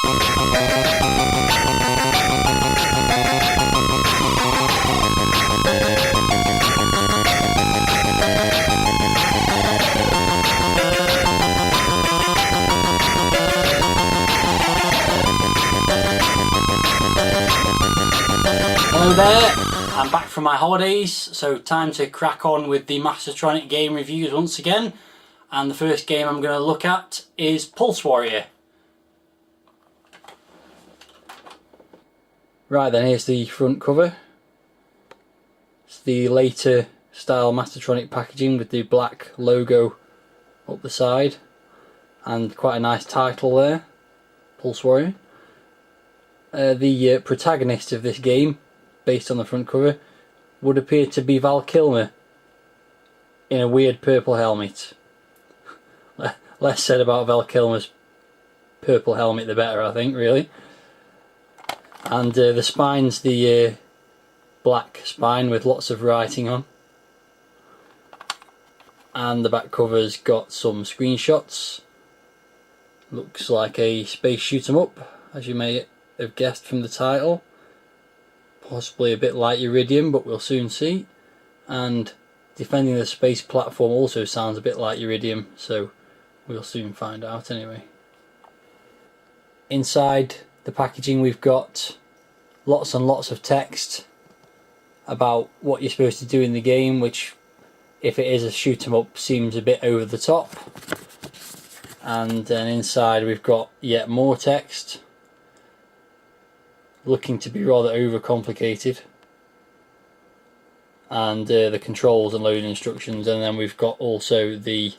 Hello there, I'm back from my holidays, so time to crack on with the Mastertronic game reviews once again. And the first game I'm going to look at is Pulse Warrior. Right then, here's the front cover. It's the later style Mastertronic packaging with the black logo up the side. And quite a nice title there, Pulse Warrior. The protagonist of this game, based on the front cover, would appear to be Val Kilmer in a weird purple helmet. Less said about Val Kilmer's purple helmet the better, I think, really. And the spine's the black spine with lots of writing on. And the back cover's got some screenshots. Looks like a space shoot 'em up, as you may have guessed from the title. Possibly a bit like Iridium, but we'll soon see. And defending the space platform also sounds a bit like Iridium, so we'll soon find out anyway. Inside the packaging we've got lots and lots of text about what you're supposed to do in the game, which, if it is a shoot 'em up, seems a bit over the top. And then inside we've got yet more text, looking to be rather overcomplicated, and the controls and loading instructions, and then we've got also the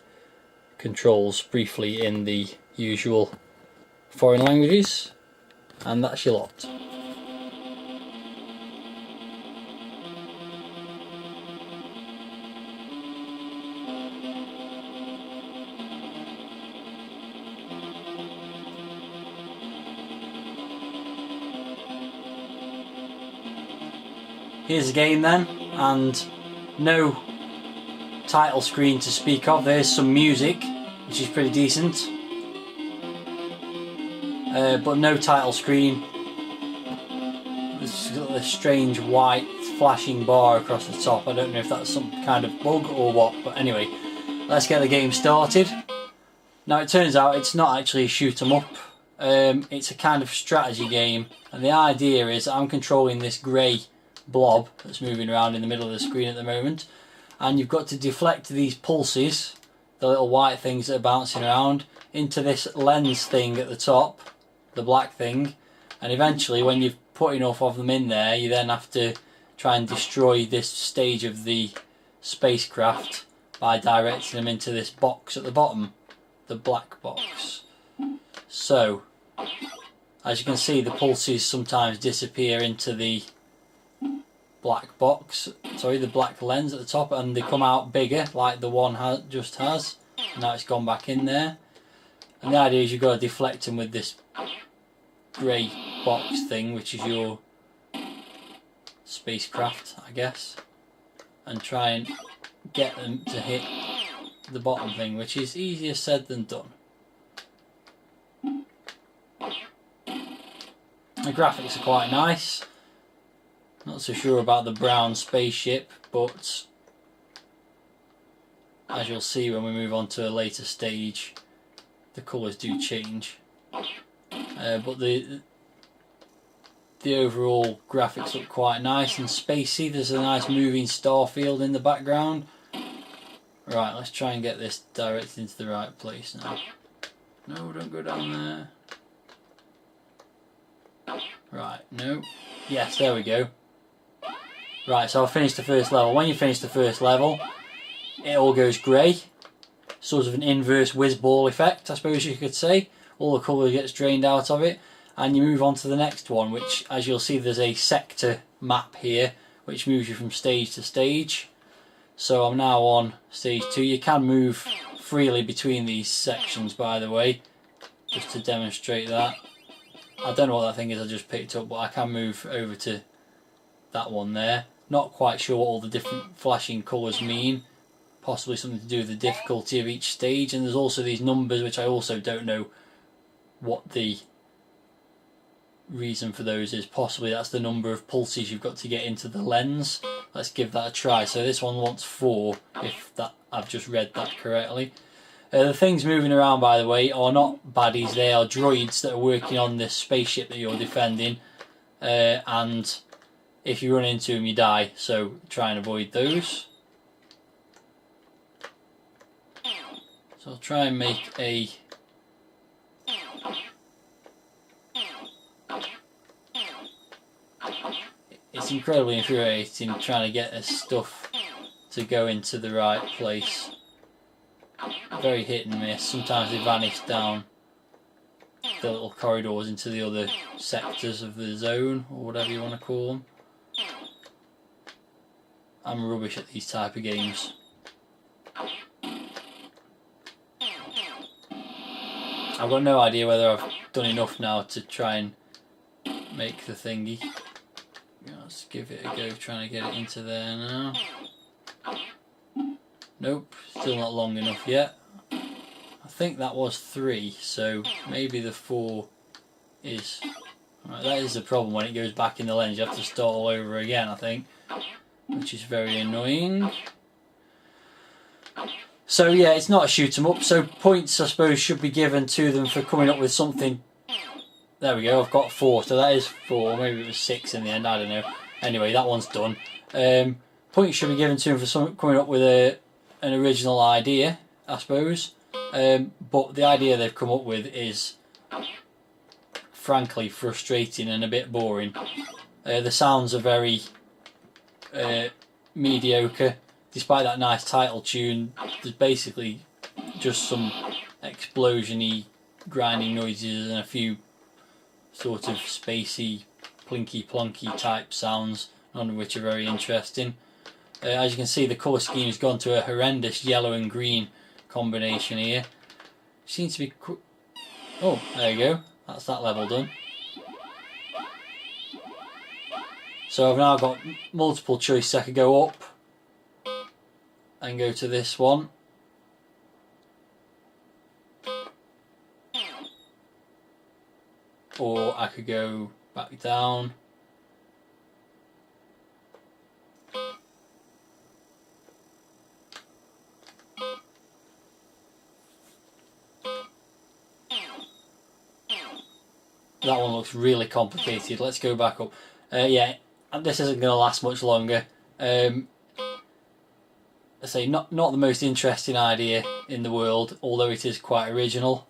controls briefly in the usual foreign languages, and that's your lot. Here's the game then, and no title screen to speak of. There's some music, which is pretty decent, but no title screen. There's got this strange white flashing bar across the top. I don't know if that's some kind of bug or what, but anyway, let's get the game started. Now it turns out it's not actually a shoot 'em up. It's a kind of strategy game, and the idea is I'm controlling this grey blob that's moving around in the middle of the screen at the moment, and you've got to deflect these pulses, the little white things that are bouncing around, into this lens thing at the top, the black thing, and eventually when you've put enough of them in there, you then have to try and destroy this stage of the spacecraft by directing them into this box at the bottom, the black box. So as you can see, the pulses sometimes disappear into the black box, the black lens at the top, and they come out bigger like the one just has. Now it's gone back in there, and the idea is you've got to deflect them with this grey box thing, which is your spacecraft, I guess, and try and get them to hit the bottom thing, which is easier said than done. The graphics are quite nice. Not so sure about the brown spaceship, but as you'll see when we move on to a later stage, the colours do change. But the overall graphics look quite nice and spacey. There's a nice moving star field in the background. Right, let's try and get this directed into the right place now. No, don't go down there. Right, no. Yes, there we go. Right, so I've finished the first level. When you finish the first level, it all goes grey. Sort of an inverse whiz ball effect, I suppose you could say. All the colour gets drained out of it. And you move on to the next one, which, as you'll see, there's a sector map here, which moves you from stage to stage. So I'm now on stage 2. You can move freely between these sections, by the way, just to demonstrate that. I don't know what that thing is I just picked up, but I can move over to that one there. Not quite sure what all the different flashing colours mean. Possibly something to do with the difficulty of each stage. And there's also these numbers, which I also don't know what the reason for those is possibly that's the number of pulses you've got to get into the lens. Let's give that a try. So this one wants 4, if that I've just read that correctly. The things moving around, by the way, are not baddies. They are droids that are working on this spaceship that you're defending. And if you run into them, you die. So try and avoid those. So I'll try and make a... It's incredibly infuriating trying to get this stuff to go into the right place. Very hit and miss. Sometimes they vanish down the little corridors into the other sectors of the zone, or whatever you want to call them. I'm rubbish at these type of games. I've got no idea whether I've done enough now to try and make the thingy. Let's give it a go, trying to get it into there now. Nope, still not long enough yet. I think that was 3, so maybe the 4 is... Right, that is the problem when it goes back in the lens. You have to start all over again, I think, which is very annoying. So yeah, it's not a shoot 'em up, so points I suppose should be given to them for coming up with something. There we go, I've got 4, so that is 4, maybe it was 6 in the end, I don't know. Anyway, that one's done. Points should be given to them for coming up with an original idea, I suppose. But the idea they've come up with is frankly frustrating and a bit boring. The sounds are very mediocre. Despite that nice title tune, there's basically just some explosion-y grinding noises and a few sort of spacey, plinky-plonky type sounds, none of which are very interesting. As you can see, the colour scheme has gone to a horrendous yellow and green combination here. Seems to be... Oh, there you go. That's that level done. So I've now got multiple choices. I could go up and go to this one. Or I could go back down. That one looks really complicated. Let's go back up. Yeah, this isn't going to last much longer. I say not the most interesting idea in the world, although it is quite original.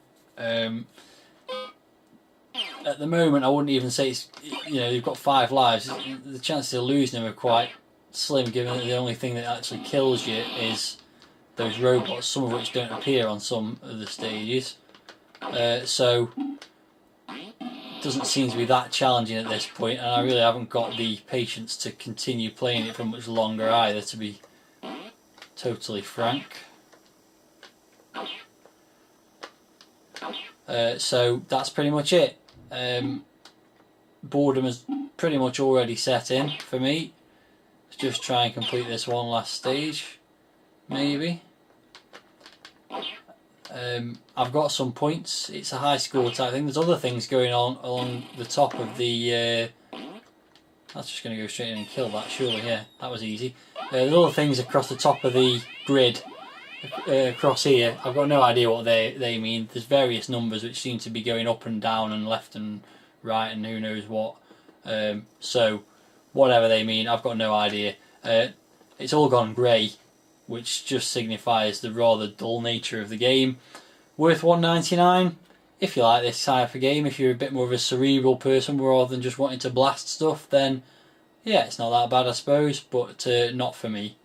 At the moment, I wouldn't even say it's, they've got 5 lives. The chances of losing them are quite slim, given that the only thing that actually kills you is those robots, some of which don't appear on some of the stages. So it doesn't seem to be that challenging at this point, and I really haven't got the patience to continue playing it for much longer either, to be totally frank. So that's pretty much it. Boredom has pretty much already set in for me. Let's just try and complete this one last stage, maybe. I've got some points. It's a high score type thing. There's other things going on along the top of the... That's just going to go straight in and kill that, surely. Yeah, that was easy. There's other things across the top of the grid across here. I've got no idea what they mean. There's various numbers which seem to be going up and down and left and right and who knows what. So whatever they mean, I've got no idea. It's all gone grey, which just signifies the rather dull nature of the game. Worth $1.99 if you like this type of game. If you're a bit more of a cerebral person rather than just wanting to blast stuff, then yeah, it's not that bad I suppose, but not for me.